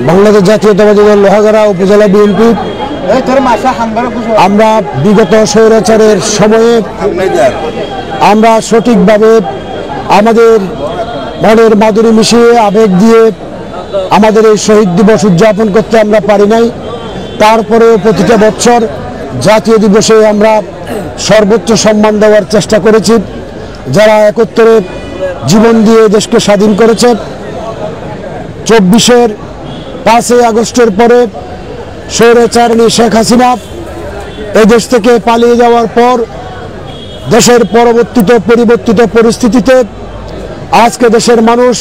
বাংলাদেশ জাতীয়তাবাদী দল লোহাগাড়া উপজেলা বিএনপি আমরা বিগত স্বৈরাচারের সময়ে আমরা সঠিকভাবে আমাদের মনের মাধুরী মিশিয়ে আবেগ দিয়ে আমাদের এই শহীদ দিবস উদযাপন করতে আমরা পারি নাই। তারপরেও প্রতিটা বছর জাতীয় দিবসে আমরা সর্বোচ্চ সম্মান দেওয়ার চেষ্টা করেছি। যারা 71-এ জীবন দিয়ে দেশকে স্বাধীন করেছে, 24-এর 5ই আগস্টের পরে স্বৈরাচারিণী শেখ হাসিনা এই দেশ থেকে পালিয়ে যাওয়ার পর দেশের পরিবর্তিত পরিস্থিতিতে আজকে দেশের মানুষ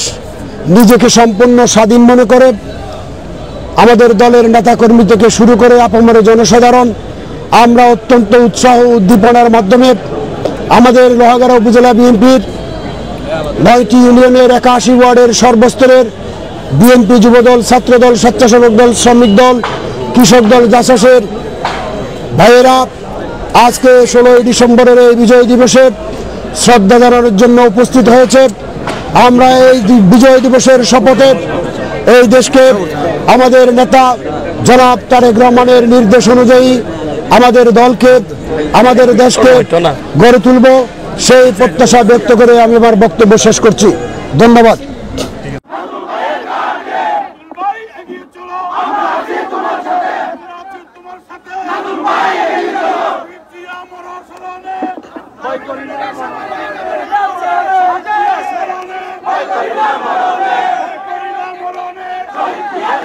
নিজেকে সম্পূর্ণ স্বাধীন মনে করে। আমাদের দলের নেতাকর্মী থেকে শুরু করে আপামর জনসাধারণ আমরা অত্যন্ত উৎসাহ উদ্দীপনার মাধ্যমে আমাদের লোহাগাড়া উপজেলা বিএনপির 9টি ইউনিয়নের 81 ওয়ার্ডের সর্বস্তরের বিএনপি যুবদল, ছাত্রদল, স্বেচ্ছাসেবক দল, শ্রমিক দল, কৃষক দল, জাসাসের ভাইয়েরা আজকে 16ই ডিসেম্বরের এই বিজয় দিবসে শ্রদ্ধা জানানোর জন্য উপস্থিত হয়েছে। আমরা এই বিজয় দিবসের শপথে এই দেশকে আমাদের নেতা জনাব তারেক রহমানের নির্দেশ অনুযায়ী আমাদের দলকে, আমাদের দেশকে গড়ে তুলব, সেই প্রত্যাশা ব্যক্ত করে আমি আমার বক্তব্য শেষ করছি। ধন্যবাদ। Yeah.